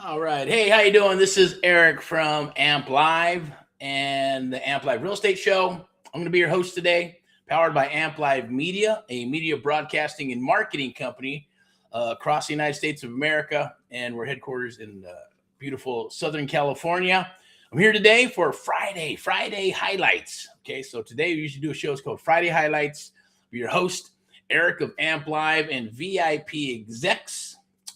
All right. Hey, how you doing? This is Eric from Amp Live and the Amp Live Real Estate Show. I'm going to be your host today, powered by Amp Live Media, a media broadcasting and marketing company across the United States of America, and we're headquarters in beautiful Southern California. I'm here today for Friday Highlights. Okay, so today we usually do a show. It's called Friday Highlights. I'm your host, Eric of Amp Live and VIPeXecs.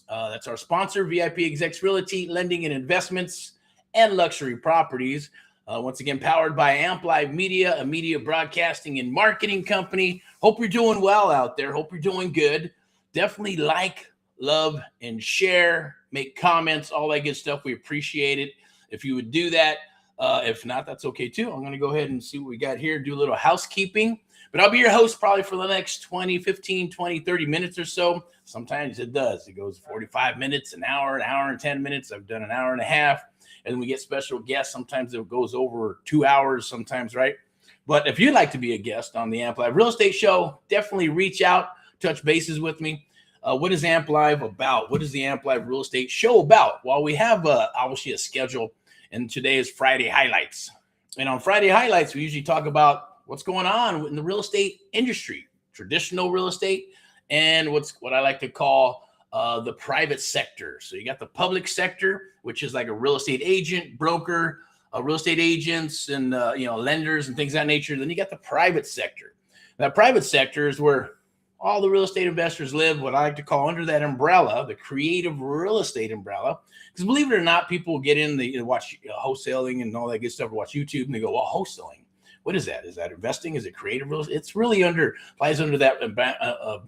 That's our sponsor, VIPeXecs Realty, Lending and Investments, and Luxury Properties. Once again, powered by Amp Live Media, a media broadcasting and marketing company. Hope you're doing well out there. Hope you're doing good. Definitely like, love, and share. Make comments, all that good stuff. We appreciate it if you would do that. If not, that's okay too. I'm going to go ahead and see what we got here, do a little housekeeping. But I'll be your host probably for the next 20, 15, 20, 30 minutes or so. Sometimes it does. It goes 45 minutes, an hour and 10 minutes. I've done an hour and a half. And then we get special guests. Sometimes it goes over 2 hours sometimes, right? But if you'd like to be a guest on the Amp Live Real Estate Show, definitely reach out, touch bases with me. What is Amp Live about? What is the Amp Live Real Estate Show about? Well, we have obviously a schedule, and today is Friday Highlights. And on Friday Highlights, we usually talk about what's going on in the real estate industry, traditional real estate, and what I like to call the private sector. So you got the public sector, which is like a real estate agent, broker, real estate agents, and lenders and things of that nature. Then you got the private sector. That private sector is where all the real estate investors live, what I like to call under that umbrella, the creative real estate umbrella. Because believe it or not, people get in, they watch wholesaling and all that good stuff, or watch YouTube, and they go, well, wholesaling. What is that? Is that investing? Is it creative real estate? It's really applies under that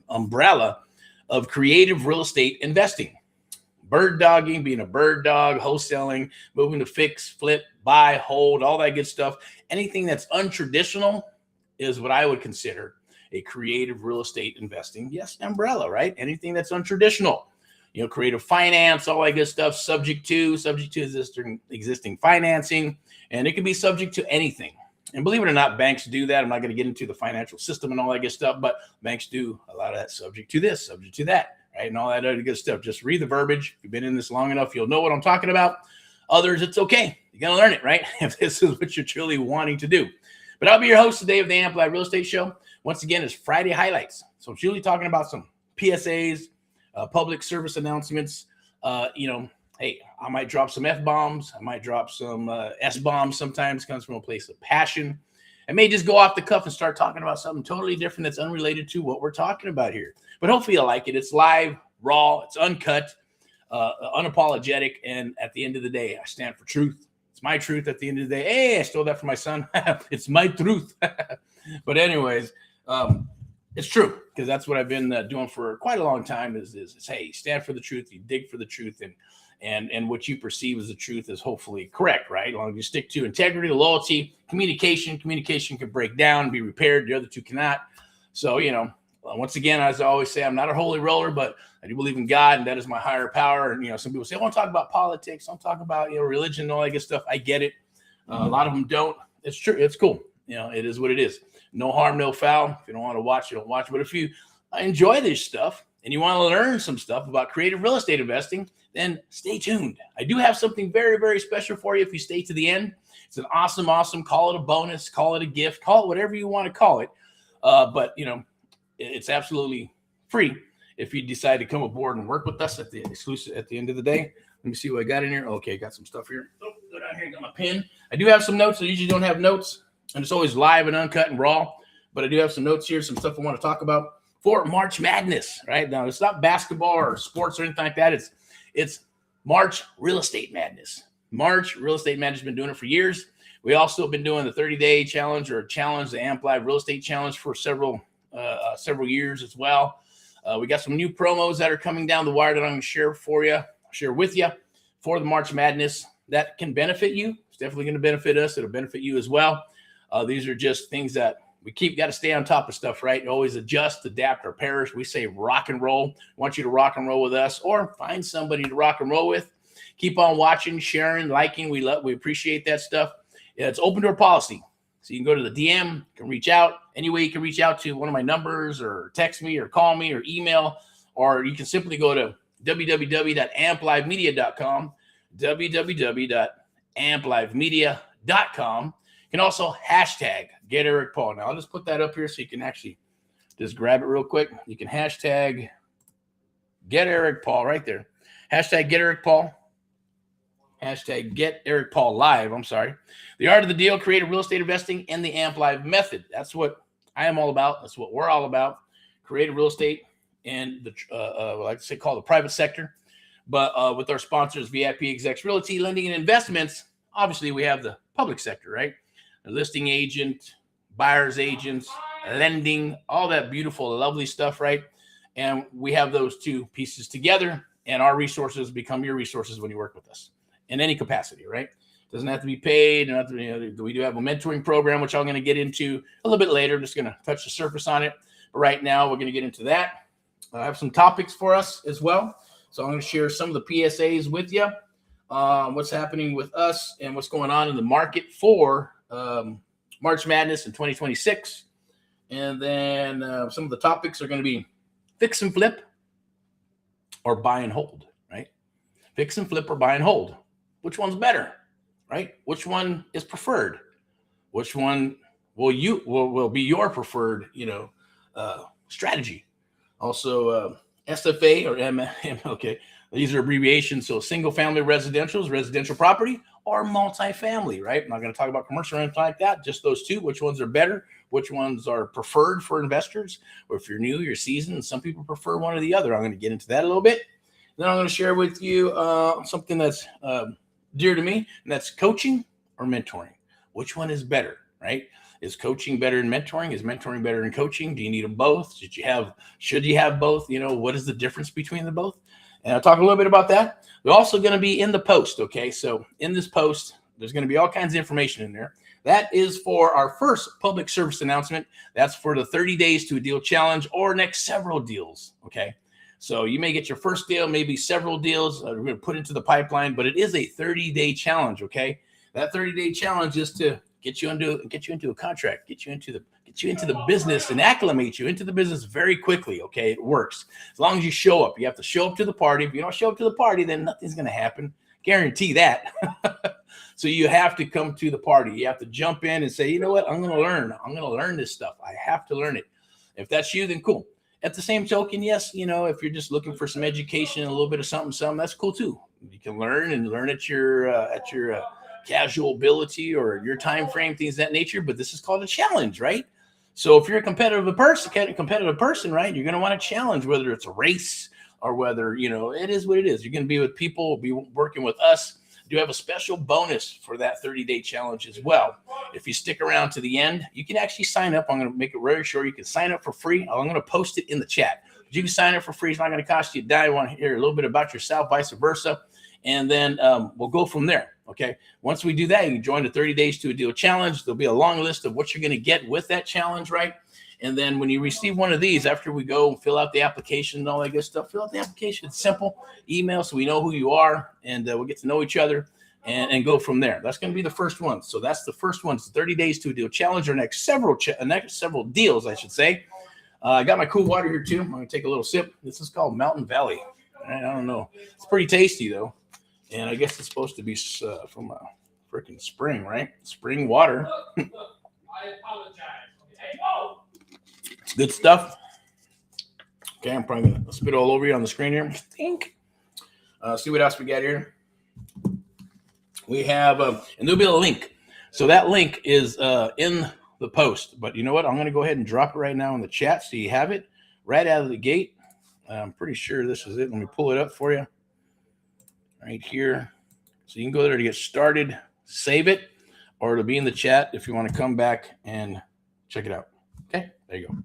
umbrella of creative real estate investing. Bird dogging, being a bird dog, wholesaling, moving to fix, flip, buy, hold, all that good stuff. Anything that's untraditional is what I would consider a creative real estate investing. Yes, umbrella, right? Anything that's untraditional. Creative finance, all that good stuff, subject to existing financing, and it can be subject to anything. And believe it or not, banks do that. I'm not going to get into the financial system and all that good stuff, but banks do a lot of that, subject to this, subject to that, right? And all that other good stuff. Just read the verbiage. If you've been in this long enough, you'll know what I'm talking about. Others, it's okay. You're going to learn it, right? If this is what you're truly wanting to do. But I'll be your host today of the Amp Live Real Estate Show. Once again, it's Friday Highlights. So I'm usually talking about some PSAs, public service announcements. Hey, I might drop some F-bombs. I might drop some S-bombs sometimes. Comes from a place of passion. I may just go off the cuff and start talking about something totally different that's unrelated to what we're talking about here. But hopefully you'll like it. It's live, raw, it's uncut, unapologetic, and at the end of the day, I stand for truth. It's my truth at the end of the day. Hey, I stole that from my son. It's my truth. But anyways, it's true, because that's what I've been doing for quite a long time is hey, stand for the truth, you dig for the truth, and what you perceive as the truth is hopefully correct, right? As long as you stick to integrity, loyalty, communication can break down and be repaired. The other two cannot. So, once again, as I always say, I'm not a holy roller, but I do believe in God, and that is my higher power. And, some people say, I want to talk about politics. I want to talk about, religion and all that good stuff. I get it. A lot of them don't. It's true. It's cool. It is what it is. No harm, no foul. If you don't want to watch, you don't watch. But if you enjoy this stuff and you want to learn some stuff about creative real estate investing, then stay tuned. I do have something very, very special for you if you stay to the end. It's an awesome, call it a bonus, call it a gift, call it whatever you want to call it. But, it's absolutely free if you decide to come aboard and work with us at the end of the day. Let me see what I got in here. Okay, got some stuff here. Oh, go down here, got my pen. I do have some notes. I usually don't have notes, and it's always live and uncut and raw. But I do have some notes here, some stuff I want to talk about for March Madness, right? Now, it's not basketball or sports or anything like that. It's March Real Estate Madness. March Real Estate Madness has been doing it for years. We also have been doing the 30-day challenge, the Amp Live Real Estate Challenge for several years as well. We got some new promos that are coming down the wire that I'm going to share with you for the March Madness that can benefit you. It's definitely going to benefit us. It'll benefit you as well. These are just things that we got to stay on top of stuff, right? Always adjust, adapt, or perish. We say rock and roll. Want you to rock and roll with us, or find somebody to rock and roll with. Keep on watching, sharing, liking. We appreciate that stuff. It's open door policy. So you can go to the DM, you can reach out. Any way you can reach out to one of my numbers, or text me, or call me, or email, or you can simply go to www.amplivemedia.com. www.amplivemedia.com. You can also hashtag Get Erick Paul. Now, I'll just put that up here so you can actually just grab it real quick. You can hashtag Get Erick Paul right there. Hashtag Get Erick Paul. Hashtag Get Erick Paul Live. I'm sorry. The art of the deal, creative real estate investing, and the Amp Live method. That's what I am all about. That's what we're all about. Creative real estate and the like I say, call the private sector. But with our sponsors, VIPeXecs Realty, Lending, and Investments, obviously we have the public sector, right? The listing agent, buyer's agents, lending, all that beautiful, lovely stuff, right? And we have those two pieces together, and our resources become your resources when you work with us in any capacity, right? Doesn't have to be paid. We do have a mentoring program, which I'm going to get into a little bit later. I'm just going to touch the surface on it. But right now, we're going to get into that. I have some topics for us as well. So I'm going to share some of the PSAs with you, what's happening with us and what's going on in the market for March Madness in 2026. And then some of the topics are going to be fix and flip or buy and hold, right? Fix and flip or buy and hold. Which one's better, right? Which one is preferred? Which one will be your preferred, strategy? Also, SFA or okay, these are abbreviations. So single family residential property, or multifamily, right? I'm not going to talk about commercial or anything like that, just those two. Which ones are better? Which ones are preferred for investors? Or if you're new, you're seasoned, some people prefer one or the other. I'm going to get into that a little bit. Then I'm going to share with you something that's dear to me, and that's coaching or mentoring. Which one is better, right? Is coaching better than mentoring? Is mentoring better than coaching? Do you need them both? Should you have both? What is the difference between the both? And I'll talk a little bit about that. We're also going to be in the post, okay? So in this post, there's going to be all kinds of information in there. That is for our first public service announcement. That's for the 30 days to a deal challenge or next several deals, okay? So you may get your first deal, maybe several deals we're going to put into the pipeline, but it is a 30-day challenge, okay? That 30-day challenge is to get you into a contract, get you into the business and acclimate you into the business very quickly, okay? It works. As long as you show up. You have to show up to the party. If you don't show up to the party, then nothing's going to happen. Guarantee that. So you have to come to the party. You have to jump in and say, you know what? I'm going to learn. I'm going to learn this stuff. I have to learn it. If that's you, then cool. At the same token, yes, if you're just looking for some education and a little bit of something, that's cool too. You can learn at your casual ability or your time frame, things of that nature. But this is called a challenge, right? So if you're a competitive person, right, you're going to want a challenge, whether it's a race or whether, it is what it is. You're going to be with people, be working with us. Do have a special bonus for that 30-day challenge as well. If you stick around to the end, you can actually sign up. I'm going to make it very sure you can sign up for free. I'm going to post it in the chat. You can sign up for free. It's not going to cost you a dime. I want to hear a little bit about yourself, vice versa. And then we'll go from there. Okay. Once we do that, you can join the 30 days to a deal challenge. There'll be a long list of what you're going to get with that challenge, right? And then when you receive one of these, after we go fill out the application and all that good stuff, fill out the application. It's simple. Email so we know who you are, and we'll get to know each other and go from there. That's going to be the first one. So that's the first one. It's 30 days to a deal challenge, or next several deals, I should say. I got my cool water here too. I'm going to take a little sip. This is called Mountain Valley. I don't know. It's pretty tasty though. And I guess it's supposed to be from a freaking spring, right? Spring water. I apologize. Okay. Oh. It's good stuff. Okay, I'm probably going to spit all over you on the screen here. Think. See what else we got here. We have, and there'll be a link. So that link is in the post. But you know what? I'm going to go ahead and drop it right now in the chat so you have it right out of the gate. I'm pretty sure this is it. Let me pull it up for you. Right here. So you can go there to get started, save it, or it'll be in the chat if you want to come back and check it out. Okay, there you go.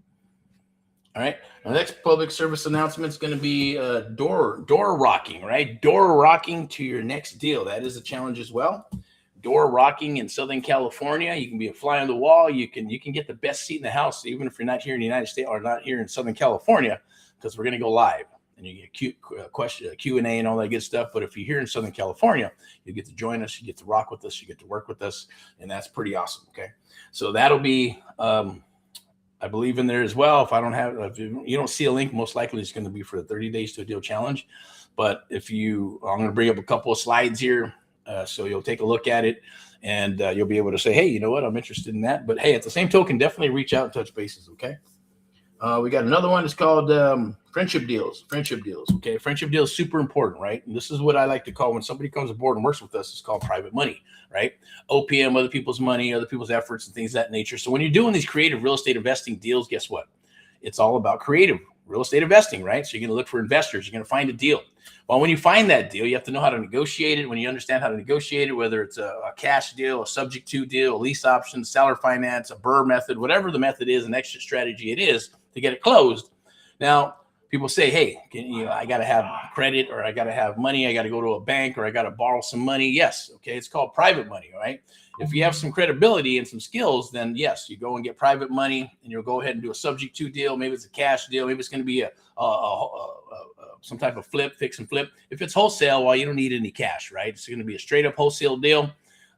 All right. The next public service announcement is going to be door rocking, right? Door rocking to your next deal. That is a challenge as well. Door rocking in Southern California. You can be a fly on the wall. You can get the best seat in the house, even if you're not here in the United States or not here in Southern California, because we're going to go live. And you get Q&A and all that good stuff. But if you're here in Southern California, you get to join us, you get to rock with us, you get to work with us, and that's pretty awesome. Okay, so that'll be, I believe, in there as well. If you don't see a link, most likely it's going to be for the 30 days to a deal challenge. But I'm going to bring up a couple of slides here, so you'll take a look at it, and you'll be able to say, hey, you know what, I'm interested in that. But hey, at the same token, definitely reach out and touch bases, okay? We got another one. It's called friendship deals. Okay, friendship deals, super important, right? And this is what I like to call, when somebody comes aboard and works with us, it's called private money, right? OPM, other people's money, other people's efforts, and things of that nature. So when you're doing these creative real estate investing deals, guess what? It's all about creative real estate investing, right? So you're going to look for investors. You're going to find a deal. Well, when you find that deal, you have to know how to negotiate it. When you understand how to negotiate it, whether it's a cash deal, a subject to deal, a lease option, seller finance, a BRRRR method, whatever the method is, an exit strategy it is to get it closed. Now, people say, hey, I got to have credit, or I got to have money. I got to go to a bank, or I got to borrow some money. Yes. Okay. It's called private money, right? If you have some credibility and some skills, then yes, you go and get private money, and you'll go ahead and do a subject to deal. Maybe it's a cash deal. Maybe it's going to be some type of fix and flip. If it's wholesale, well, you don't need any cash, right? It's going to be a straight up wholesale deal.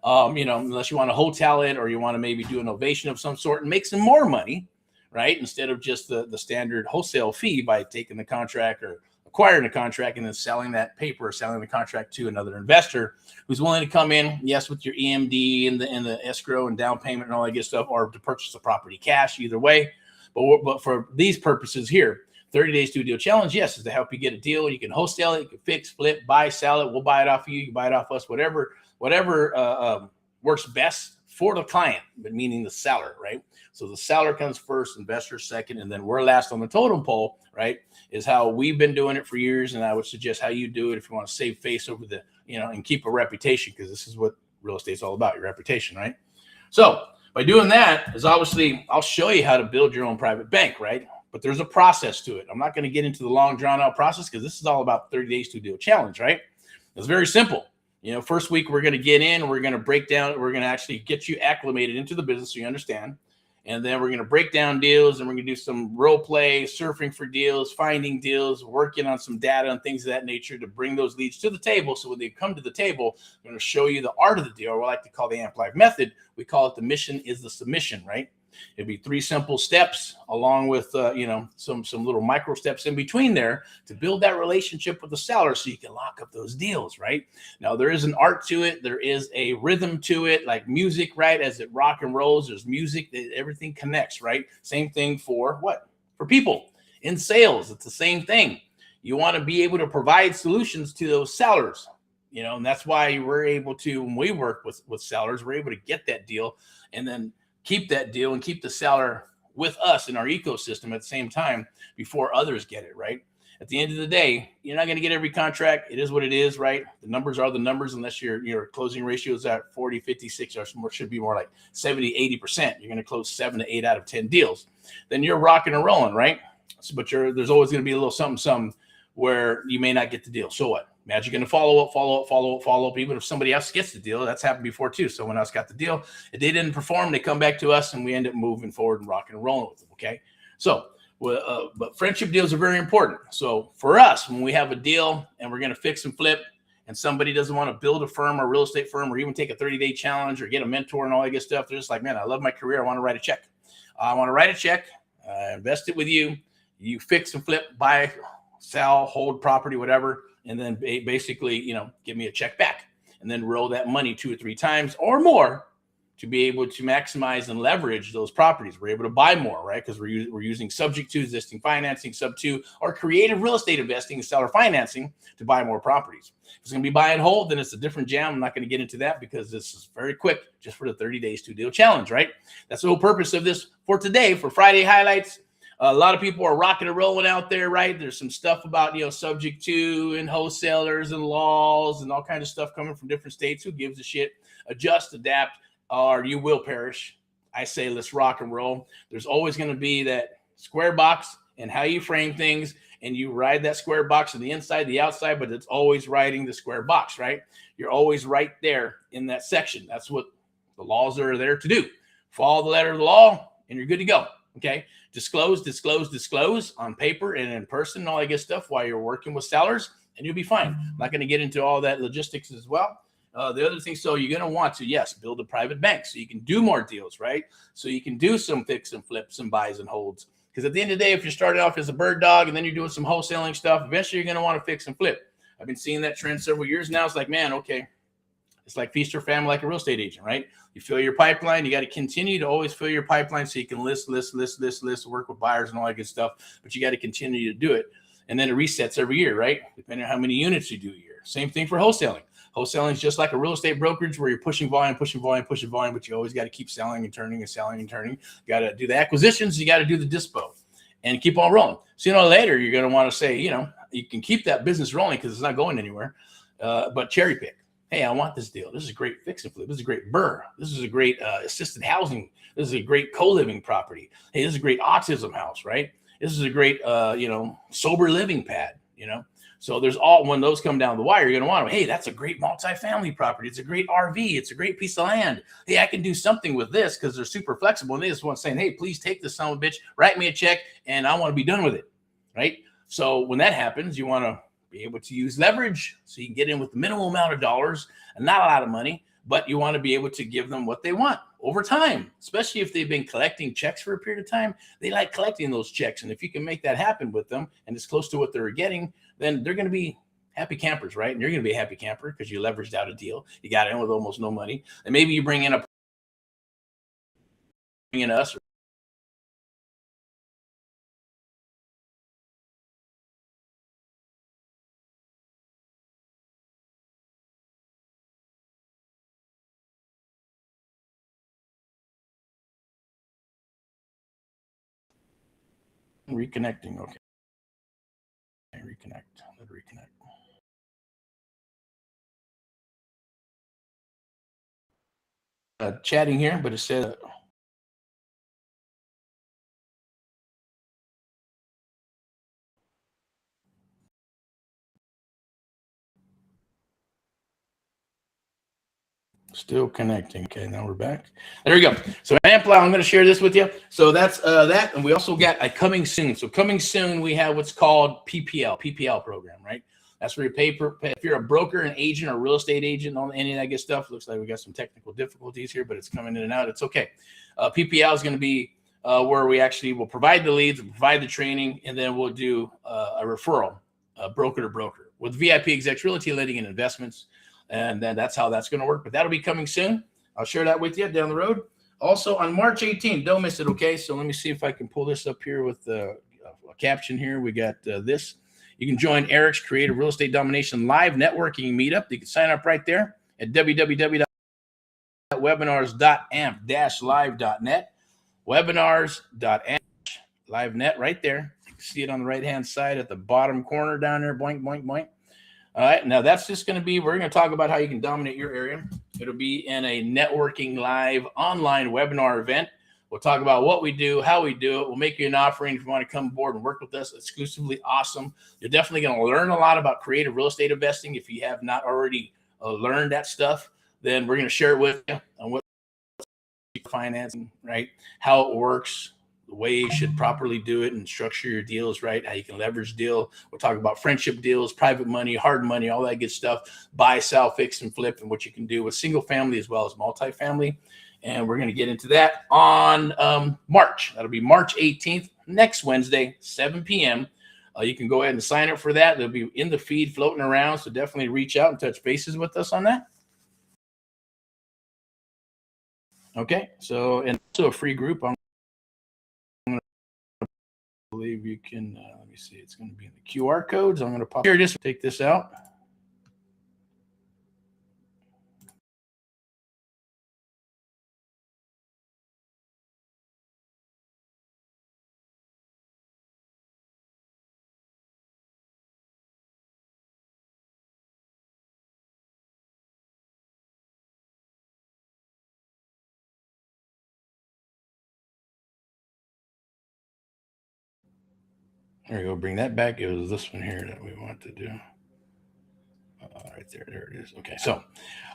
Unless you want to hotel it, or you want to maybe do an ovation of some sort and make some more money, right? Instead of just the standard wholesale fee by taking the contract or acquiring a contract and then selling that paper or selling the contract to another investor who's willing to come in, yes, with your EMD and the escrow and down payment and all that good stuff, or to purchase the property cash, either way. But for these purposes here, 30 days to a deal challenge, yes, is to help you get a deal. You can wholesale it, you can fix, flip, buy, sell it. We'll buy it off of you. You buy it off us, whatever works best for the client, but meaning the seller, right? So the seller comes first, investor second, and then we're last on the totem pole, right? Is how we've been doing it for years. And I would suggest how you do it if you want to save face over and keep a reputation, because this is what real estate's all about, your reputation, right? So by doing that is obviously, I'll show you how to build your own private bank, right? But there's a process to it. I'm not going to get into the long drawn out process, because this is all about 30 days to a deal challenge, right? It's very simple. First week we're going to get in, we're going to break down, we're going to actually get you acclimated into the business so you understand. And then we're going to break down deals, and we're going to do some role play, surfing for deals, finding deals, working on some data and things of that nature to bring those leads to the table. So when they come to the table, I'm going to show you the art of the deal, or what I like to call the AMP Live method. We call it the mission is the submission, right? It'd be 3 simple steps, along with some little micro steps in between there to build that relationship with the seller, so you can lock up those deals, right? Now, there is an art to it. There is a rhythm to it, like music, right? As it rock and rolls, there's music. Everything connects, right? Same thing for what? For people in sales. It's the same thing. You want to be able to provide solutions to those sellers, and that's why we're able to, when we work with sellers, we're able to get that deal and then keep that deal and keep the seller with us in our ecosystem at the same time before others get it, right? At the end of the day, you're not going to get every contract. It is what it is, right? The numbers are the numbers, unless your closing ratio is at 40, 56, or should be more like 70, 80%. You're going to close 7 to 8 out of 10 deals. Then you're rocking and rolling, right? But there's always going to be a little something where you may not get the deal. So what? Imagine you're going to follow up. Even if somebody else gets the deal, that's happened before too. Someone else got the deal. If they didn't perform, they come back to us, and we end up moving forward and rocking and rolling with them. Okay. So, but friendship deals are very important. So for us, when we have a deal and we're going to fix and flip, and somebody doesn't want to build a firm or real estate firm, or even take a 30-day challenge or get a mentor and all that good stuff, they're just like, man, I love my career. I want to write a check. Invest it with you. You fix and flip, buy, sell, hold property, whatever. And then basically, give me a check back, and then roll that money 2 or 3 times or more to be able to maximize and leverage those properties. We're able to buy more, right? Because we're using subject to existing financing, sub to, or creative real estate investing and seller financing to buy more properties. If it's going to be buy and hold, then it's a different jam. I'm not going to get into that, because this is very quick, just for the 30 days to deal challenge, right? That's the whole purpose of this for today, for Friday highlights. A lot of people are rocking and rolling out there, right? There's some stuff about, subject to and wholesalers and laws and all kinds of stuff coming from different states. Who gives a shit? Adjust, adapt, or you will perish. I say let's rock and roll. There's always going to be that square box and how you frame things, and you ride that square box on the inside, the outside, but it's always riding the square box, right? You're always right there in that section. That's what the laws are there to do. Follow the letter of the law, and you're good to go. Okay. Disclose on paper and in person and all that good stuff while you're working with sellers, and you'll be fine. I'm not going to get into all that logistics as well. The other thing, so you're going to want to, yes, build a private bank so you can do more deals, right? So you can do some fix and flips and buys and holds. Because at the end of the day, if you're starting off as a bird dog and then you're doing some wholesaling stuff, eventually you're going to want to fix and flip. I've been seeing that trend several years now. It's like, man, okay. It's like feast or famine, like a real estate agent, right? You fill your pipeline. You got to continue to always fill your pipeline so you can list, work with buyers and all that good stuff. But you got to continue to do it. And then it resets every year, right? Depending on how many units you do a year. Same thing for wholesaling. Wholesaling is just like a real estate brokerage where you're pushing volume, but you always got to keep selling and turning and selling and turning. You got to do the acquisitions. You got to do the dispo and keep on rolling. So, later you're going to want to say, you can keep that business rolling because it's not going anywhere, but cherry pick. Hey, I want this deal. This is a great fix and flip. This is a great BRRRR. This is a great assisted housing. This is a great co-living property. Hey, this is a great autism house, right? This is a great, sober living pad, So there's when those come down the wire, you're going to want them. Hey, that's a great multifamily property. It's a great RV. It's a great piece of land. Hey, I can do something with this because they're super flexible. And they just want saying, hey, please take this son of a bitch, write me a check, and I want to be done with it, right? So when that happens, you want to be able to use leverage so you can get in with the minimal amount of dollars and not a lot of money, but you want to be able to give them what they want over time, especially if they've been collecting checks for a period of time. They like collecting those checks. And if you can make that happen with them and it's close to what they're getting, then they're going to be happy campers, right? And you're going to be a happy camper because you leveraged out a deal. You got in with almost no money. And maybe you bring in us. Reconnecting. Okay. Reconnect. Let reconnect. Chatting here, but it said still connecting. Okay, now we're back. There we go. So Ampli, I'm going to share this with you. So that's that, and we also got a coming soon. So coming soon, we have what's called PPL program, right? That's where you pay if you're a broker, an agent, or real estate agent, on any of that good stuff. Looks like we got some technical difficulties here, but it's coming in and out. It's okay. PPL is going to be where we actually will provide the leads, provide the training, and then we'll do a referral, broker to broker, with VIPeXecs Realty, Lending, and Investments. And then that's how that's going to work. But that'll be coming soon. I'll share that with you down the road. Also on March 18th, don't miss it, okay? So let me see if I can pull this up here with a caption here. We got this. You can join Erick's Creative Real Estate Domination Live Networking Meetup. You can sign up right there at www.webinars.amp-live.net. Webinars.amp-live.net right there. You can see it on the right-hand side at the bottom corner down there. Boink, boink, boink. All right, now that's just going to be, we're going to talk about how you can dominate your area. It'll be in a networking live online webinar event. We'll talk about what we do, how we do it. We'll make you an offering if you want to come aboard and work with us. Exclusively awesome. You're definitely going to learn a lot about creative real estate investing. If you have not already learned that stuff, then we're going to share it with you on what financing, right? How it works, the way you should properly do it and structure your deals, right? How you can leverage deal. We'll talk about friendship deals, private money, hard money, all that good stuff. Buy, sell, fix, and flip, and what you can do with single family as well as multifamily. And we're going to get into that on March. That'll be March 18th, next Wednesday, 7 p.m. You can go ahead and sign up for that. They'll be in the feed floating around. So definitely reach out and touch bases with us on that. Okay. So, and also a free group. I believe you can, let me see, it's going to be in the QR codes. I'm going to pop here, just take this out. There we go. Bring that back. It was this one here that we want to do. Right there. There it is. Okay. So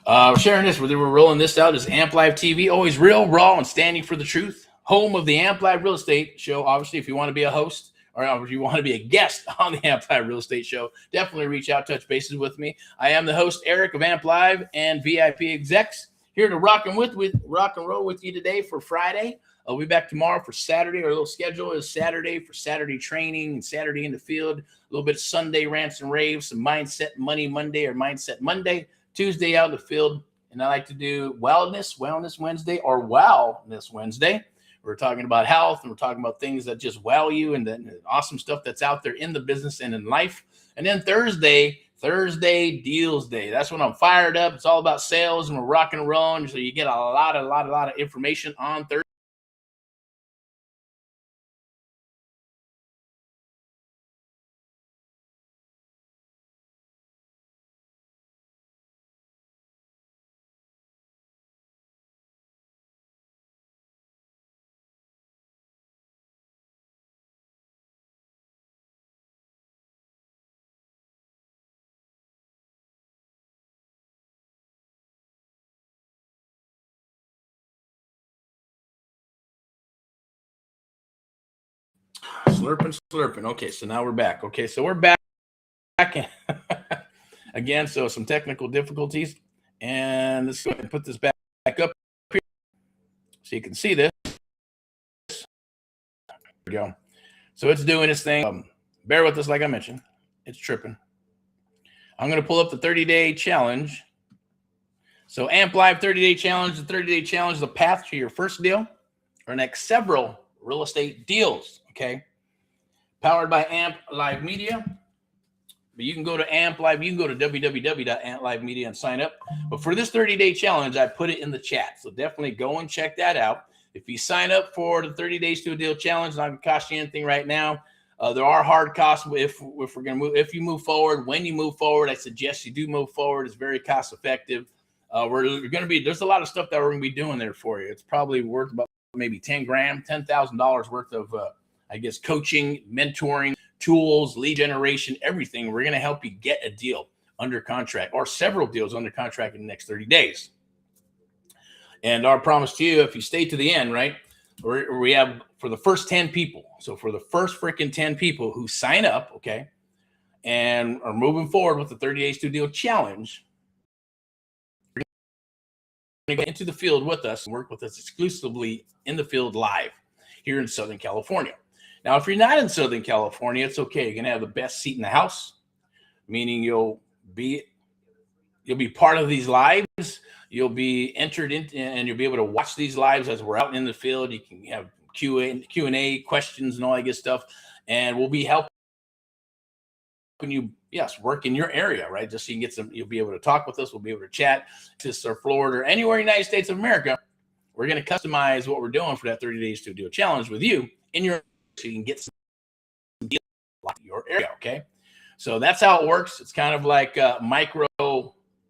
we're sharing this. We're rolling this out. This is Amp Live TV. Always real, raw, and standing for the truth. Home of the Amp Live Real Estate Show. Obviously, if you want to be a host or if you want to be a guest on the Amp Live Real Estate Show, definitely reach out, touch bases with me. I am the host, Erick of Amp Live and VIPeXecs, here to rock and roll with you today for Friday. I'll be back tomorrow for Saturday. Our little schedule is Saturday for Saturday training and Saturday in the field. A little bit of Sunday rants and raves, some mindset money Monday or mindset Monday. Tuesday out in the field. And I like to do Wellness Wednesday or Wellness Wednesday. We're talking about health and we're talking about things that just wow you and the awesome stuff that's out there in the business and in life. And then Thursday Deals Day. That's when I'm fired up. It's all about sales and we're rocking and rolling. So you get a lot of information on Thursday. Slurping. Okay, so now we're back. Okay, so we're back again. So some technical difficulties, and let's go ahead and put this back up here so you can see this. There we go. So it's doing its thing. Bear with us, like I mentioned. It's tripping. I'm going to pull up the 30-day challenge. So AMP Live 30-day challenge. The 30-day challenge is the path to your first deal or next several real estate deals. Okay. Powered by AMP Live Media. But you can go to AMP Live. You can go to www.amplivemedia and sign up. But for this 30-day challenge, I put it in the chat. So definitely go and check that out. If you sign up for the 30 days to a deal challenge, not going to cost you anything right now. There are hard costs if we're going to move. If you move forward, when you move forward, I suggest you do move forward. It's very cost effective. There's a lot of stuff that we're going to be doing there for you. It's probably worth about maybe $10,000 worth of, coaching, mentoring, tools, lead generation, everything. We're going to help you get a deal under contract or several deals under contract in the next 30 days. And our promise to you, if you stay to the end, right, we have for the first 10 people. So for the first freaking 10 people who sign up, okay, and are moving forward with the 30 days to deal challenge, we're going to get into the field with us and work with us exclusively in the field live here in Southern California. Now, if you're not in Southern California, it's okay. You're going to have the best seat in the house, meaning you'll be part of these lives. You'll be entered in and you'll be able to watch these lives as we're out in the field. You can have Q&A questions and all that good stuff. And we'll be helping you, work in your area, right? Just so you can you'll be able to talk with us. We'll be able to chat to Florida or anywhere in the United States of America. We're going to customize what we're doing for that 30 days to do a challenge with you in your, so you can get some deals like your area. Okay. So that's how it works. It's kind of like a micro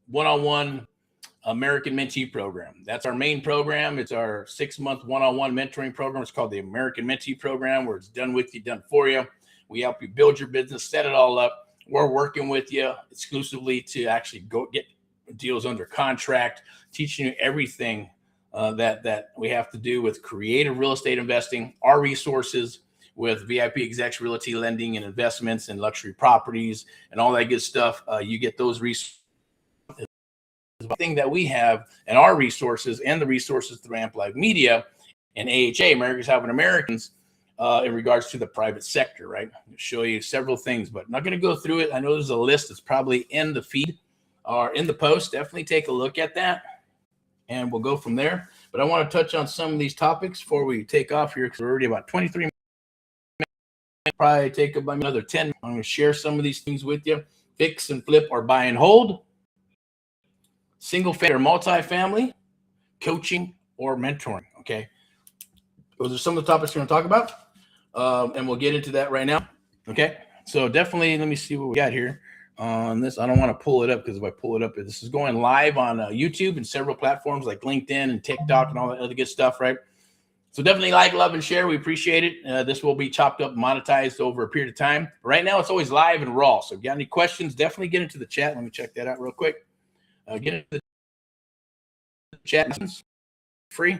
one-on-one American Mentee program. That's our main program. It's our 6-month one-on-one mentoring program. It's called the American Mentee program, where it's done with you, done for you. We help you build your business, set it all up. We're working with you exclusively to actually go get deals under contract, teaching you everything that we have to do with creative real estate investing, our resources with VIPeXecs realty lending and investments and luxury properties and all that good stuff. You get those resources. The thing that we have and our resources and the resources through AMP Live Media and AHA, America's Helping Americans, in regards to the private sector, right? I'll show you several things, but I'm not going to go through it. I know there's a list that's probably in the feed or in the post. Definitely take a look at that and we'll go from there. But I want to touch on some of these topics before we take off here because we're already about 23 minutes. Probably take about another 10. I'm going to share some of these things with you. Fix and flip or buy and hold. Single family or multifamily, coaching or mentoring. Okay. Those are some of the topics we're going to talk about. And we'll get into that right now. Okay. So definitely, let me see what we got here on this. I don't want to pull it up because if I pull it up, this is going live on YouTube and several platforms like LinkedIn and TikTok and all that other good stuff, right? So definitely like, love, and share. We appreciate it. This will be chopped up, monetized over a period of time. But right now, it's always live and raw. So if you got any questions, definitely get into the chat. Let me check that out real quick. Get into the chat. Free.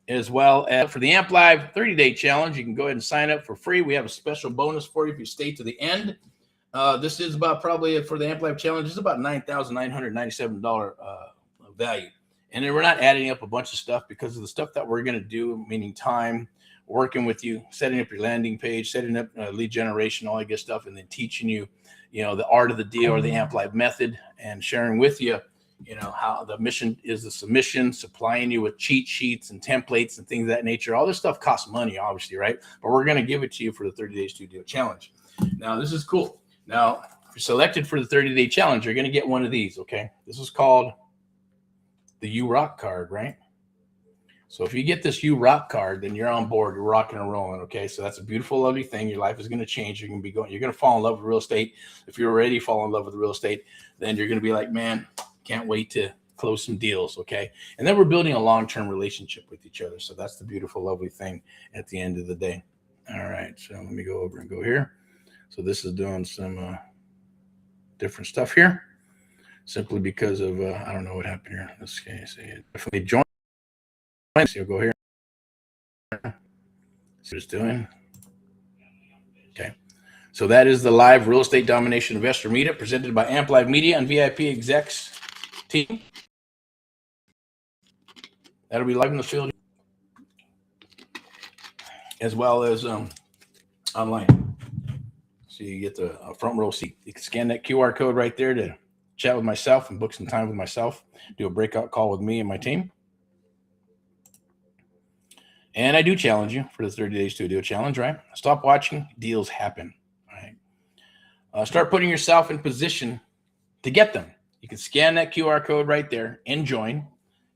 As well as for the AMP Live 30-day challenge, you can go ahead and sign up for free. We have a special bonus for you if you stay to the end. This is about probably for the AMP Live challenge. It's about $9,997 value. And then we're not adding up a bunch of stuff because of the stuff that we're going to do, meaning time, working with you, setting up your landing page, setting up lead generation, all that good stuff, and then teaching you, the art of the deal or the AMP Live method, and sharing with you, how the mission is the submission, supplying you with cheat sheets and templates and things of that nature. All this stuff costs money, obviously, right? But we're going to give it to you for the 30 days to deal challenge. Now, this is cool. Now, if you're selected for the 30-day challenge, you're going to get one of these, okay? This is called the You Rock card, right? So if you get this You Rock card, then you're on board. You're rocking and rolling, okay? So that's a beautiful, lovely thing. Your life is going to change. You're going to fall in love with real estate. If you're already falling in love with real estate, then you're going to be like, man, can't wait to close some deals, okay? And then we're building a long-term relationship with each other. So that's the beautiful, lovely thing at the end of the day. All right, so let me go over and go here. So this is doing some different stuff here, simply because of, I don't know what happened here. Let's see, definitely join. So you'll go here. See what it's doing. Okay. So that is the live real estate domination investor meetup presented by AMP Live Media and VIPeXecs team. That'll be live in the field as well as online. So you get the front row seat. You can scan that QR code right there to chat with myself and book some time with myself, do a breakout call with me and my team. And I do challenge you for the 30 days to a deal challenge, right? Stop watching, deals happen, right? Start putting yourself in position to get them. You can scan that QR code right there and join.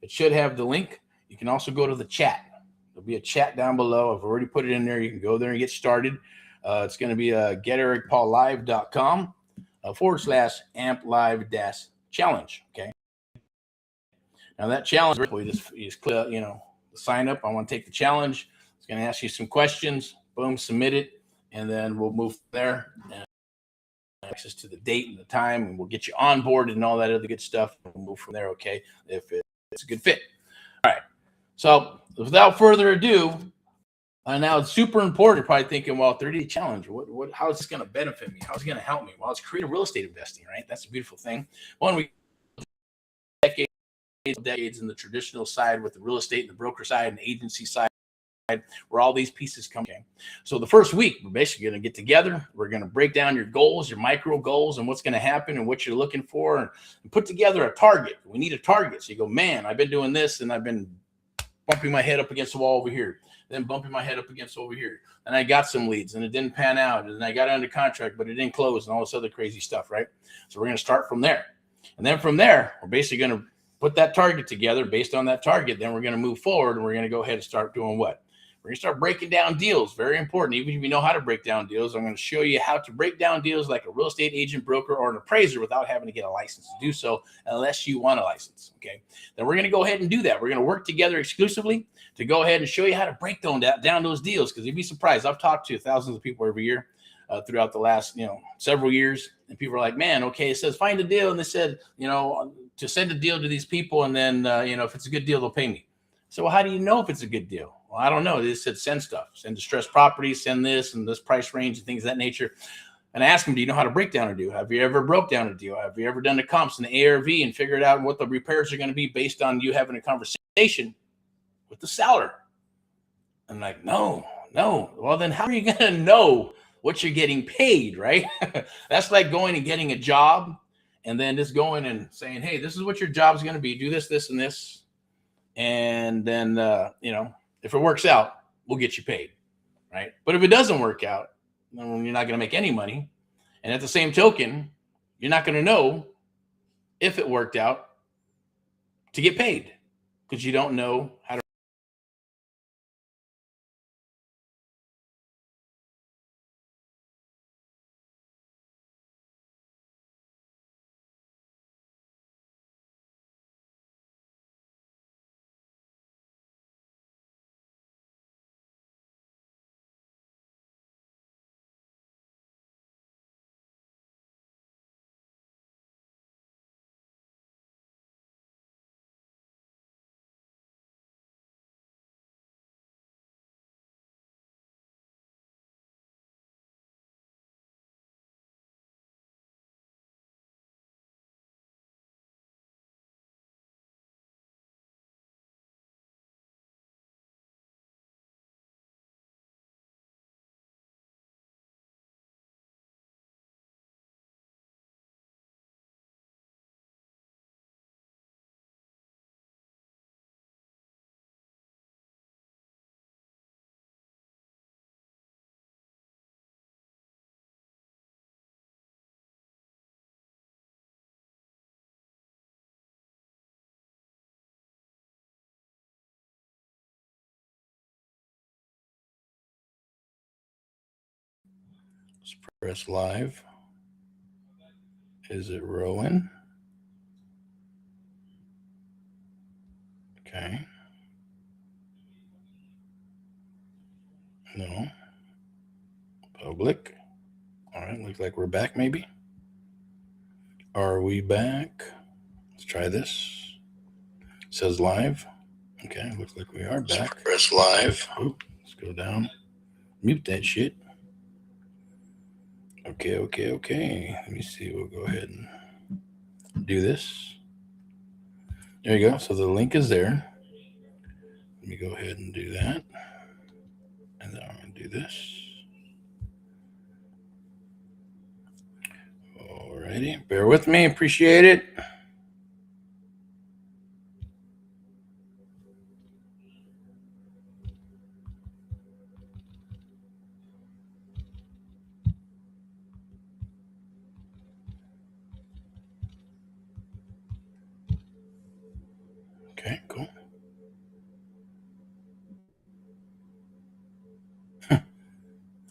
It should have the link. You can also go to the chat. There'll be a chat down below. I've already put it in there. You can go there and get started. It's going to be geterickpaullive.com /amp live-challenge. Okay. Now that challenge, you just click, sign up. I want to take the challenge. It's going to ask you some questions. Boom, submit it, and then we'll move there. And access to the date and the time, and we'll get you on board and all that other good stuff. We'll move from there, okay, if it's a good fit. All right. So without further ado, now it's super important. You're probably thinking, well, 30-day challenge, how is this going to benefit me? How is it going to help me? Well, it's creative real estate investing, right? That's a beautiful thing. One, we decades in the traditional side with the real estate and the broker side and the agency side, where all these pieces come in. So the first week, we're basically going to get together. We're going to break down your goals, your micro goals, and what's going to happen and what you're looking for, and put together a target. We need a target. So you go, man, I've been doing this, and I've been bumping my head up against the wall over here, then bumping my head up against over here. And I got some leads, and it didn't pan out, and I got under contract, but it didn't close, and all this other crazy stuff, right? So we're going to start from there. And then from there, we're basically going to put that target together. Based on that target, then we're going to move forward, and we're going to go ahead and start doing what? We're going to start breaking down deals. Very important. Even if you know how to break down deals, I'm going to show you how to break down deals like a real estate agent, broker, or an appraiser without having to get a license to do so, unless you want a license. Okay. Then we're going to go ahead and do that. We're going to work together exclusively to go ahead and show you how to break down those deals. Because you'd be surprised. I've talked to thousands of people every year throughout the last, several years. And people are like, man, okay, it says find a deal. And they said, to send a deal to these people. And then, if it's a good deal, they'll pay me. So how do you know if it's a good deal? Well, I don't know. They said send stuff, send distressed properties, send this and this price range and things of that nature. And I asked them, do you know how to break down a deal? Have you ever broke down a deal? Have you ever done the comps and the ARV and figured out what the repairs are going to be based on you having a conversation with the seller? I'm like, no. Well, then how are you going to know what you're getting paid, right? That's like going and getting a job and then just going and saying, hey, this is what your job's going to be. Do this, this, and this. And then, if it works out, we'll get you paid, right? But if it doesn't work out, then you're not going to make any money. And at the same token, you're not going to know if it worked out to get paid because you don't know how to Let's press live. Is it rolling? Okay. No. Public. All right, looks like we're back maybe. Are we back? Let's try this. It says live. Okay, looks like we are back. Press live. Oop, let's go down. Mute that shit. Okay. Let me see. We'll go ahead and do this. There you go. So the link is there. Let me go ahead and do that. And then I'm going to do this. Alrighty. Bear with me. Appreciate it. Okay, cool.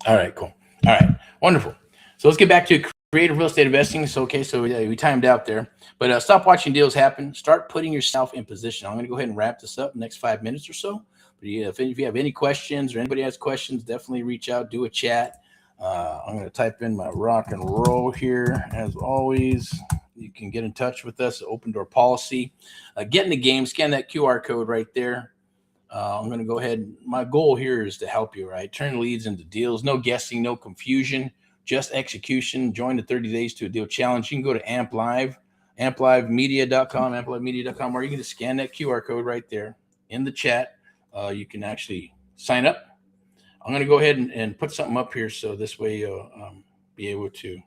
All right, cool. All right, wonderful. So let's get back to creative real estate investing. So, okay, so we timed out there, but stop watching deals happen. Start putting yourself in position. I'm going to go ahead and wrap this up in the next 5 minutes or so. But yeah, if you have any questions or anybody has questions, definitely reach out, do a chat. I'm going to type in my rock and roll here. As always, you can get in touch with us, Open Door Policy. Get in the game, scan that QR code right there. I'm going to go ahead. My goal here is to help you, right? Turn leads into deals. No guessing, no confusion, just execution. Join the 30 Days to a Deal Challenge. You can go to amplivemedia.com, where you can just scan that QR code right there in the chat. You can actually sign up. I'm going to go ahead and put something up here so this way you'll be able to.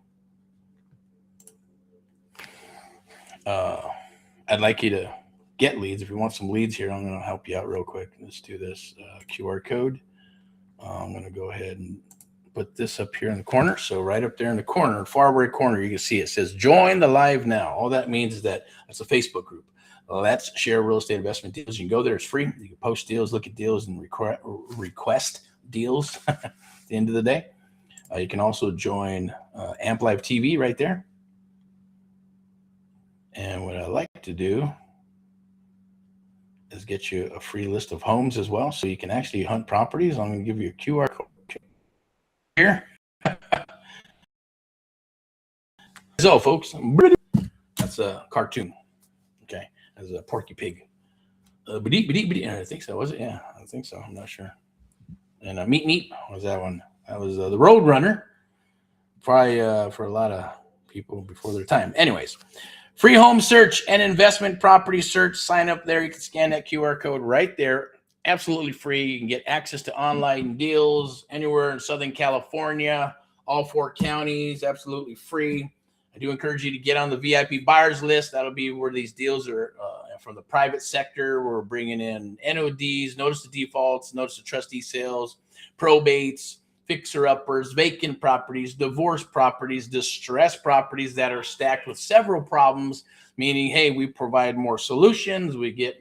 I'd like you to get leads. If you want some leads here, I'm going to help you out real quick. Let's do this QR code. I'm going to go ahead and put this up here in the corner. So right up there in the corner, far right corner, you can see it says join the live now. All that means is that that's a Facebook group. Let's share real estate investment deals. You can go there. It's free. You can post deals, look at deals, and request deals at the end of the day. You can also join Amp Live TV right there. And what I like to do is get you a free list of homes as well, so you can actually hunt properties. I'm going to give you a QR code here. So, folks, that's a cartoon. Okay, that's a Porky Pig. I think so. Was it? Yeah, I think so. I'm not sure. And Meet what was that one? That was the Road Runner. Probably for a lot of people before their time. Anyways. Free home search and investment property search. Sign up there. You can scan that QR code right there. Absolutely free. You can get access to online deals anywhere in Southern California, all 4 counties, absolutely free. I do encourage you to get on the VIP buyers list. That'll be where these deals are from the private sector. We're bringing in NODs, notice of defaults, notice of trustee sales, probates, fixer-uppers, vacant properties, divorce properties, distressed properties that are stacked with several problems, meaning, hey, we provide more solutions, we get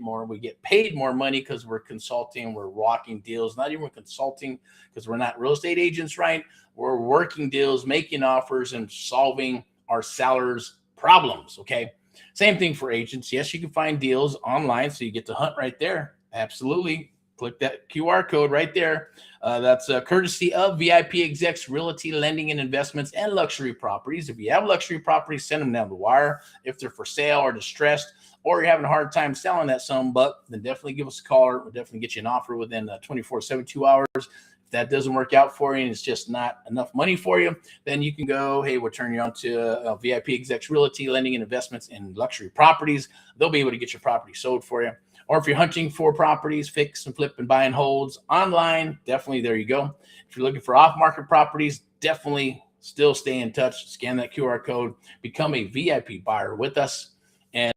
paid more money because we're consulting, we're walking deals, not even consulting because we're not real estate agents, right? We're working deals, making offers, and solving our sellers' problems, okay? Same thing for agents. Yes, you can find deals online, so you get to hunt right there. Absolutely. Click that QR code right there. That's courtesy of VIPeXecs Realty, Lending and Investments, and Luxury Properties. If you have luxury properties, send them down the wire. If they're for sale or distressed, or you're having a hard time selling that some buck, then definitely give us a call. We'll definitely get you an offer within 72 hours. If that doesn't work out for you and it's just not enough money for you, then you can go, hey, we'll turn you on to VIPeXecs Realty, Lending and Investments, and Luxury Properties. They'll be able to get your property sold for you. Or if you're hunting for properties, fix and flip and buy and holds online, definitely there you go. If you're looking for off-market properties, definitely still stay in touch. Scan that QR code, become a VIP buyer with us, and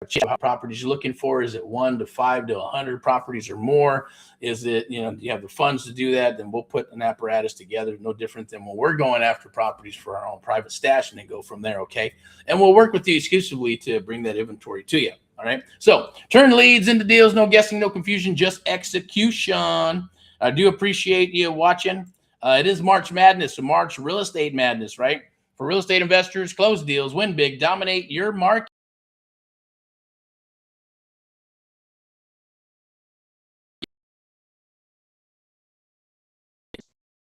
check out properties you're looking for. Is it 1 to 5 to 100 properties or more? Is it, you have the funds to do that? Then we'll put an apparatus together, no different than when we're going after properties for our own private stash, and then go from there, okay? And we'll work with you exclusively to bring that inventory to you. All right. So turn leads into deals. No guessing, no confusion, just execution. I do appreciate you watching. It is March Madness, so March Real Estate Madness, right? For real estate investors, close deals, win big, dominate your market.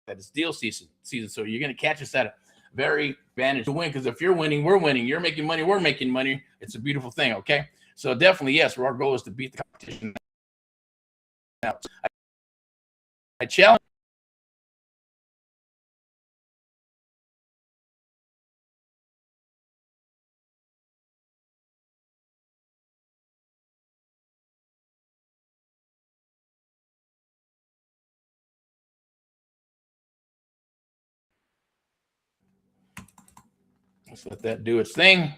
It's deal season. So you're going to catch us at a very advantage to win, because if you're winning, we're winning. You're making money, we're making money. It's a beautiful thing, okay? So definitely, yes, our goal is to beat the competition. Now, I challenge. Let's let that do its thing.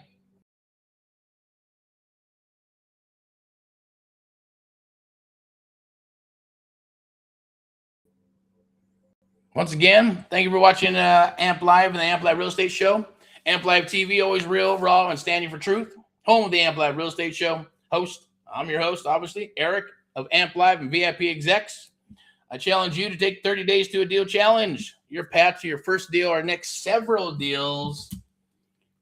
Once again, thank you for watching AMP Live and the AMP Live Real Estate Show. AMP Live TV, always real, raw, and standing for truth. Home of the AMP Live Real Estate Show. I'm your host, obviously, Erick of AMP Live and VIPeXecs. I challenge you to take 30 days to a deal challenge. Your path to your first deal or next several deals.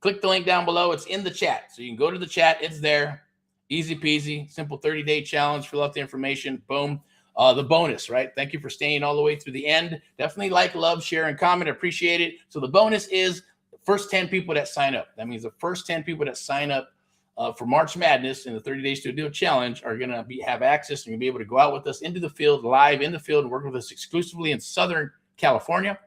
Click the link down below. It's in the chat. So you can go to the chat. It's there. Easy peasy. Simple 30-day challenge. Fill out the information. Boom. The bonus, right? Thank you for staying all the way through the end. Definitely like, love, share, and comment. Appreciate it. So the bonus is the first 10 people that sign up. That means the first 10 people that sign up for March Madness and the 30 Days to a Deal Challenge are going to have access and you'll be able to go out with us into the field, live in the field, and work with us exclusively in Southern California.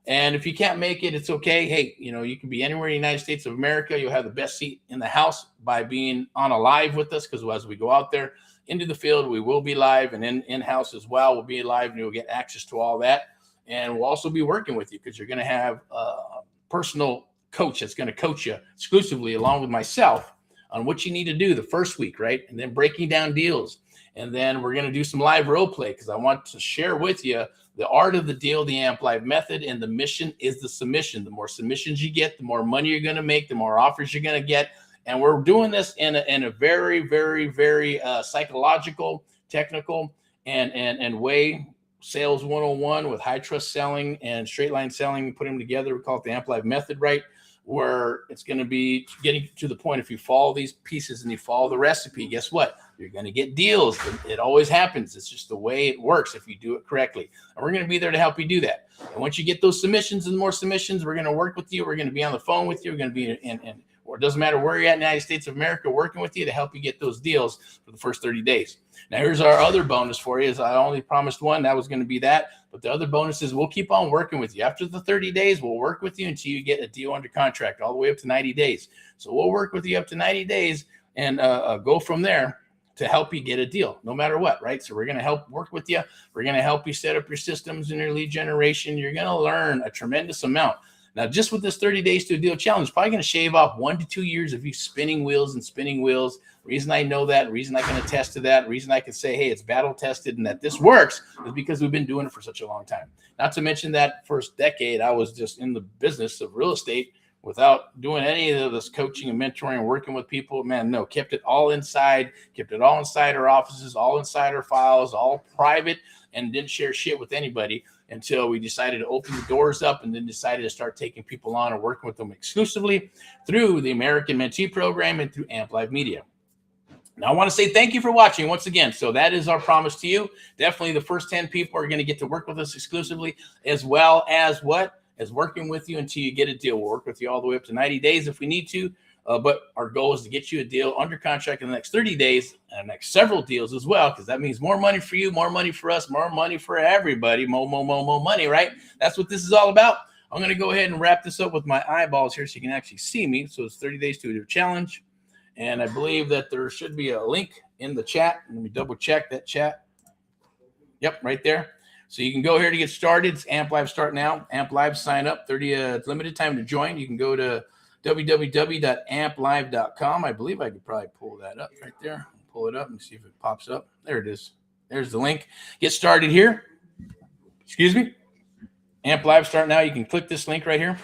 And if you can't make it, it's okay. Hey, you can be anywhere in the United States of America. You'll have the best seat in the house by being on a live with us, because as we go out there into the field, we will be live, and in-house as well. We'll be live and you'll get access to all that. And we'll also be working with you, because you're going to have a personal coach that's going to coach you exclusively along with myself on what you need to do the first week, right? And then breaking down deals. And then we're going to do some live role play, because I want to share with you the art of the deal, the AMP Live method, and the mission is the submission. The more submissions you get, the more money you're going to make, the more offers you're going to get. And we're doing this in a very, very, very psychological, technical, and way, sales 101 with high trust selling and straight line selling. We put them together. We call it the AMP Live method, right? Where it's going to be getting to the point, if you follow these pieces and you follow the recipe, guess what? You're going to get deals. It always happens. It's just the way it works if you do it correctly. And we're going to be there to help you do that. And once you get those submissions and more submissions, we're going to work with you. We're going to be on the phone with you. We're going to be or it doesn't matter where you're at in the United States of America, working with you to help you get those deals for the first 30 days. Now, here's our other bonus for you. Is I only promised one. That was going to be that. But the other bonus is we'll keep on working with you. After the 30 days, we'll work with you until you get a deal under contract, all the way up to 90 days. So we'll work with you up to 90 days and go from there to help you get a deal, no matter what, right? So we're going to help work with you. We're going to help you set up your systems and your lead generation. You're going to learn a tremendous amount. Now, just with this 30 Days to a Deal Challenge, probably going to shave off 1 to 2 years of you spinning wheels and spinning wheels. Reason I know that, reason I can attest to that, reason I can say, hey, it's battle tested and that this works is because we've been doing it for such a long time. Not to mention that first decade, I was just in the business of real estate without doing any of this coaching and mentoring and working with people. Man, no, kept it all inside our offices, all inside our files, all private, and didn't share shit with anybody until we decided to open the doors up, and then decided to start taking people on and working with them exclusively through the American Mentee Program and through AMP Live Media. Now, I want to say thank you for watching once again. So that is our promise to you. Definitely the first 10 people are going to get to work with us exclusively, as well as working with you until you get a deal. We'll work with you all the way up to 90 days if we need to. But our goal is to get you a deal under contract in the next 30 days and the next several deals as well, because that means more money for you, more money for us, more money for everybody, more money, right? That's what this is all about. I'm going to go ahead and wrap this up with my eyeballs here so you can actually see me. So it's 30 Days to a Deal Challenge. And I believe that there should be a link in the chat. Let me double check that chat. Yep, right there. So you can go here to get started. It's AMP Live Start Now. AMP Live, sign up. 30 limited time to join. You can go to www.amplive.com. I believe I could probably pull that up right there. Pull it up and see if it pops up. There it is. There's the link. Get started here. Excuse me. AMP Live Start Now. You can click this link right here.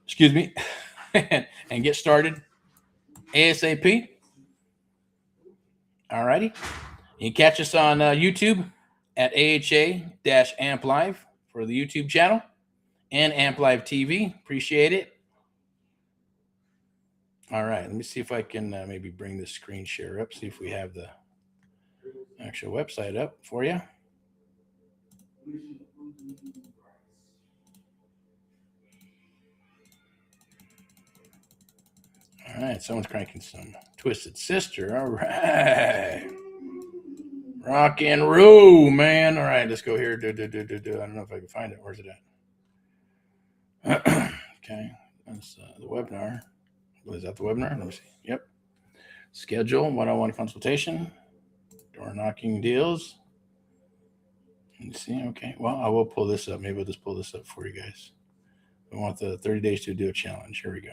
Excuse me. And get started ASAP. All righty. You can catch us on YouTube at AHA-AMP Live. for the YouTube channel and Amp Live TV. Appreciate it. All right, let me see if I can maybe bring the screen share up, see if we have the actual website up for you. All right, someone's cranking some Twisted Sister. All right. Rock and roll, man. All right, let's go here. I don't know if I can find it. Where's it at? Okay, that's the webinar. Is that the webinar? Let me see. Yep. Schedule one-on-one consultation. Door knocking deals. Let me see. Okay. Well, I will pull this up. Maybe I'll just pull this up for you guys. We want the 30 days to do a challenge. Here we go.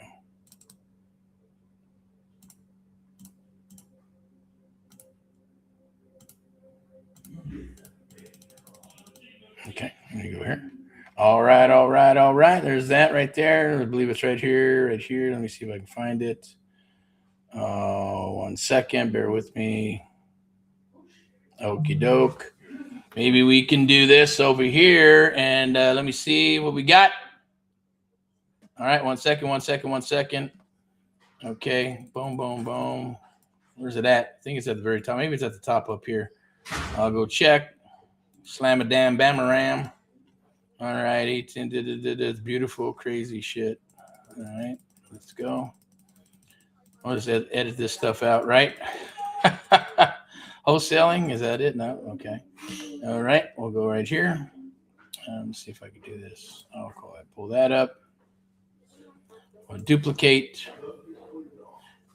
Okay, let me go here. All right. There's that right there. I believe it's right here. Let me see if I can find it. 1 second. Bear with me. Okie doke. Maybe we can do this over here. And let me see what we got. All right, 1 second. Okay, boom. Where's it at? I think it's at the very top. Maybe it's at the top up here. I'll go check. Slam a damn bamaram. All right, 18. It's beautiful, crazy shit. All right, let's go. I'll just edit this stuff out, right? Wholesaling, is that it? No, okay. All right, we'll go right here. Let's see if I can do this. I'll pull that up. I'll duplicate.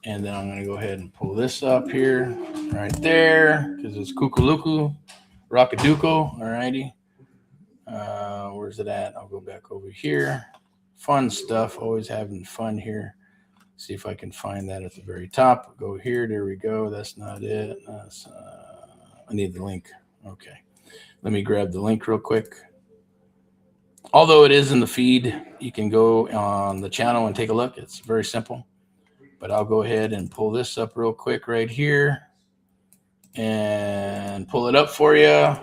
And then I'm going to go ahead and pull this up here, right there, because it's Kukuluku. Rockaduco, all righty. Where's it at? I'll go back over here. Fun stuff, always having fun here. See if I can find that at the very top. Go here, there we go. That's not it. I need the link. Okay, let me grab the link real quick. Although it is in the feed, you can go on the channel and take a look. It's very simple. But I'll go ahead and pull this up real quick right here. And pull it up for you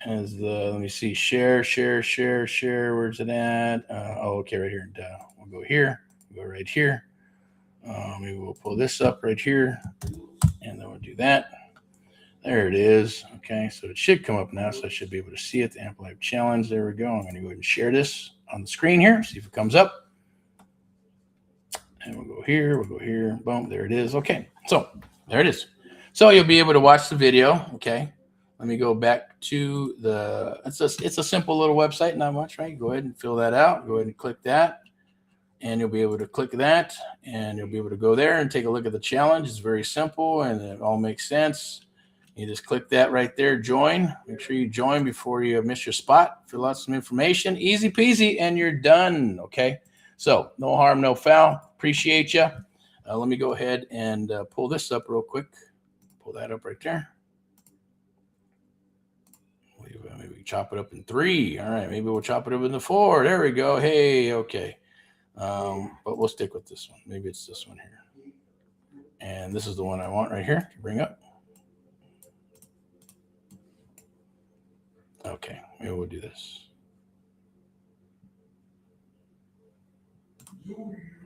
as let me see, share. Where's it at? Okay, right here. We'll go here. We'll go right here. Maybe we'll pull this up right here, and then we'll do that. There it is. Okay, so it should come up now, so I should be able to see it. The Amp Live Challenge. There we go. I'm going to go ahead and share this on the screen here. See if it comes up. And we'll go here. Boom. There it is. Okay, so there it is. So you'll be able to watch the video. Okay, let me go back to it's a simple little website, not much, right? Go ahead and fill that out. Go ahead and click that, and you'll be able to click that, and you'll be able to go there and take a look at the challenge. It's very simple, and it all makes sense. You just click that right there, join. Make sure you join before you miss your spot. Fill out some information, easy peasy, and you're done. Okay, so no harm, no foul. Appreciate you. Let me go ahead and pull this up real quick. Pull that up right there. Maybe we chop it up in 3. All right, maybe we'll chop it up into 4. There we go. Hey, okay. But we'll stick with this one. Maybe it's this one here. And this is the one I want right here to bring up. Okay, maybe we'll do this.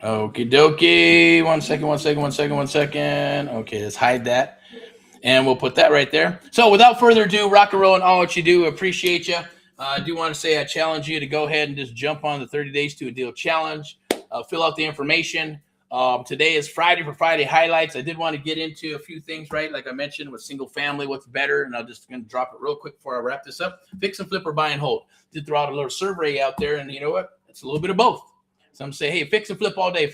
Okie dokie. 1 second. Okay, let's hide that. And we'll put that right there. So without further ado, rock and roll and all what you do. Appreciate you. I do want to say I challenge you to go ahead and just jump on the 30 Days to a Deal challenge. Fill out the information. Today is Friday for Friday highlights. I did want to get into a few things, right? Like I mentioned with single family, what's better. And I'm just going to drop it real quick before I wrap this up. Fix and flip or buy and hold. Did throw out a little survey out there. And you know what? It's a little bit of both. Some say, hey, fix and flip all day,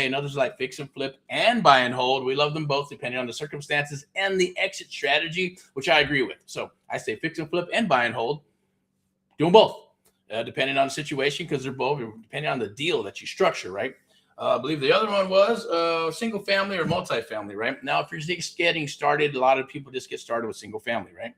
And others like fix and flip and buy and hold. We love them both depending on the circumstances and the exit strategy, which I agree with. So I say fix and flip and buy and hold. Do them both, depending on the situation, because they're both depending on the deal that you structure, right? I believe the other one was single family or multifamily, right? Now, if you're just getting started, a lot of people just get started with single family, right?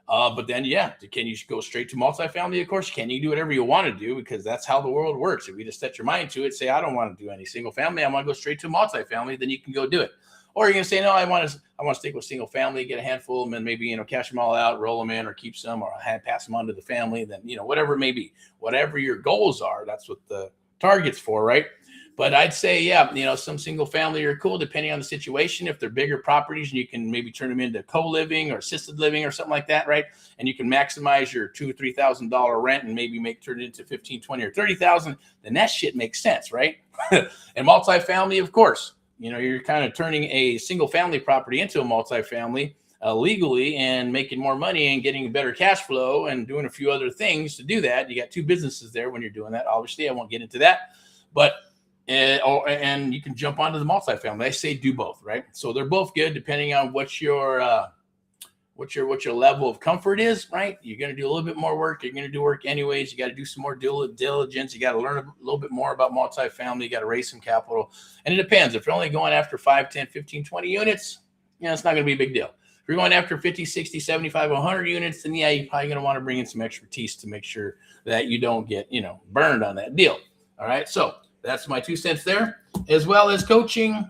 But then, yeah, can you go straight to multifamily? Of course, can you do whatever you want to do because that's how the world works. If you just set your mind to it, say, I don't want to do any single family, I want to go straight to multifamily, then you can go do it. Or you're going to say, no, I want to stick with single family, get a handful, and then maybe, cash them all out, roll them in, or keep some, or pass them on to the family. Then, whatever it may be, whatever your goals are, that's what the target's for, right? But I'd say, yeah, some single family are cool depending on the situation. If they're bigger properties and you can maybe turn them into co-living or assisted living or something like that, right? And you can maximize your $2,000 or $3,000 rent and maybe turn it into $15,000, $20,000 or $30,000, then that shit makes sense, right? And multifamily, of course, you're kind of turning a single family property into a multifamily legally and making more money and getting better cash flow and doing a few other things to do that. You got two businesses there when you're doing that. Obviously, I won't get into that, but and you can jump onto the multifamily. I say do both, right? So they're both good depending on what your level of comfort is, right? You're going to do a little bit more work. You're going to do work anyways. You got to do some more diligence. You got to learn a little bit more about multifamily. You got to raise some capital. And it depends. If you're only going after 5, 10, 15, 20 units, it's not going to be a big deal. If you're going after 50, 60, 75, 100 units, then you're probably going to want to bring in some expertise to make sure that you don't get, burned on that deal. All right. So that's my 2 cents there, as well as coaching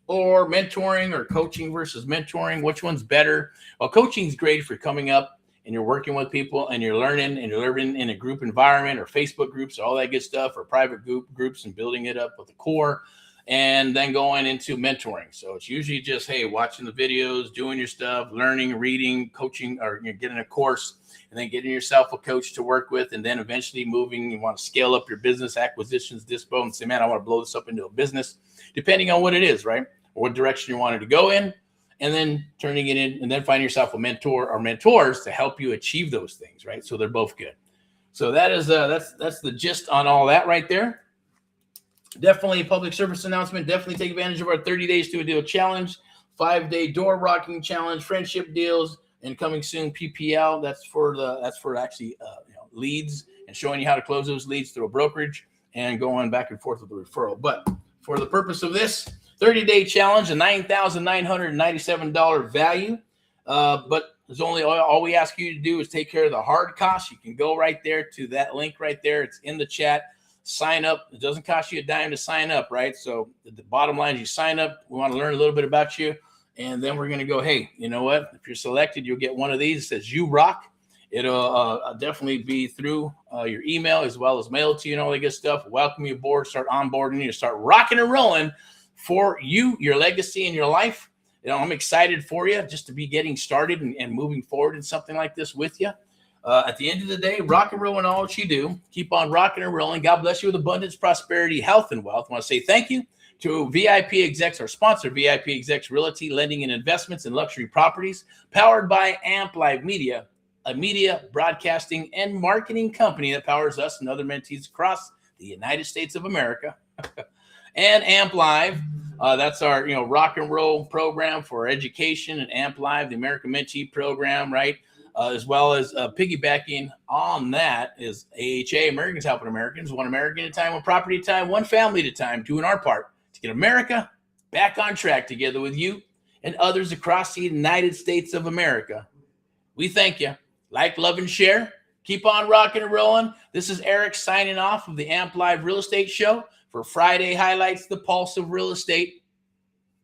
or mentoring, or coaching versus mentoring. Which one's better? Well, coaching is great if you're coming up and you're working with people and you're learning in a group environment or Facebook groups, all that good stuff, or private groups and building it up with the core, and then going into mentoring. So it's usually just, hey, watching the videos, doing your stuff, learning, reading, coaching, or getting a course, and then getting yourself a coach to work with, and then eventually moving. You want to scale up your business acquisitions, dispo, and say, man, I want to blow this up into a business, depending on what it is, right? Or what direction you wanted to go in, and then turning it in, and then finding yourself a mentor or mentors to help you achieve those things, right? So they're both good. So that is that's the gist on all that right there. Definitely a public service announcement. Definitely take advantage of our 30 days to a deal challenge, 5-day door rocking challenge, friendship deals, and coming soon PPL. That's for actually leads and showing you how to close those leads through a brokerage and going back and forth with a referral. But for the purpose of this 30-day challenge, a $9,997 value. But there's only all we ask you to do is take care of the hard costs. You can go right there to that link right there. It's in the chat. Sign up. It doesn't cost you a dime to sign up, right? So the bottom line is you sign up. We want to learn a little bit about you. And then we're going to go, hey, you know what? If you're selected, you'll get one of these. It says you rock. It'll definitely be through your email as well as mail to you and all that good stuff. Welcome you aboard. Start onboarding you. Start rocking and rolling for you, your legacy, and your life. I'm excited for you just to be getting started and moving forward in something like this with you. At the end of the day, rock and roll in all that you do. Keep on rocking and rolling. God bless you with abundance, prosperity, health, and wealth. I want to say thank you to VIPeXecs, our sponsor, VIPeXecs Realty, Lending and Investments in Luxury Properties, powered by Amp Live Media, a media, broadcasting, and marketing company that powers us and other mentees across the United States of America. And Amp Live, that's our rock and roll program for education, and Amp Live, the American Mentee program, right? As well as piggybacking on that is AHA, Americans Helping Americans, one American at a time, one property at a time, one family at a time, doing our part to get America back on track together with you and others across the United States of America. We thank you. Like, love, and share. Keep on rocking and rolling. This is Erick signing off of the Amp Live Real Estate Show for Friday Highlights, the Pulse of Real Estate.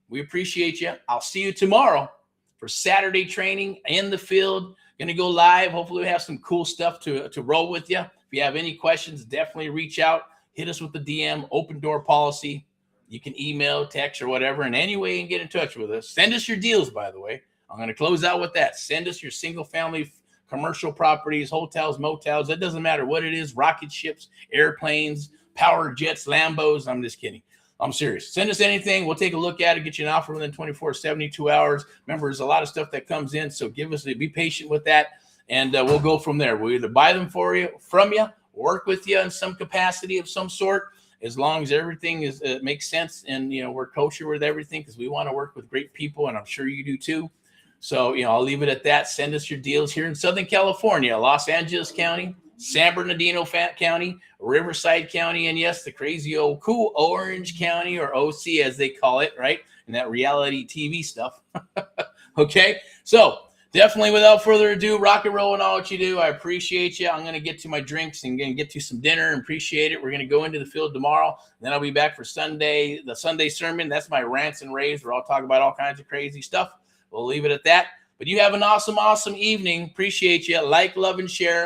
We appreciate you. I'll see you tomorrow for Saturday training in the field. Going to go live. Hopefully we have some cool stuff to roll with you. If you have any questions, definitely reach out. Hit us with the DM, open door policy. You can email, text, or whatever. And any way you can get in touch with us. Send us your deals, by the way. I'm going to close out with that. Send us your single family commercial properties, hotels, motels. It doesn't matter what it is. Rocket ships, airplanes, power jets, Lambos. I'm just kidding. I'm serious. Send us anything. We'll take a look at it, get you an offer within 24, 72 hours. Remember, there's a lot of stuff that comes in, so be patient with that, and we'll go from there. We'll either buy them from you, work with you in some capacity of some sort, as long as everything makes sense, and we're kosher with everything, because we want to work with great people, and I'm sure you do too. So I'll leave it at that. Send us your deals here in Southern California, Los Angeles County, San Bernardino County, Riverside County, and yes, the crazy old cool Orange County, or OC as they call it, right? And that reality TV stuff. Okay, so Definitely, without further ado, rock and roll and all what you do. I appreciate you. I'm going to get to my drinks and going to get to some dinner and appreciate it. We're going to go into the field tomorrow. Then I'll be back for Sunday, the Sunday sermon. That's my rants and raves where I'll talk about all kinds of crazy stuff. We'll leave it at that. But you have an awesome, awesome evening. Appreciate you. Like, love, and share.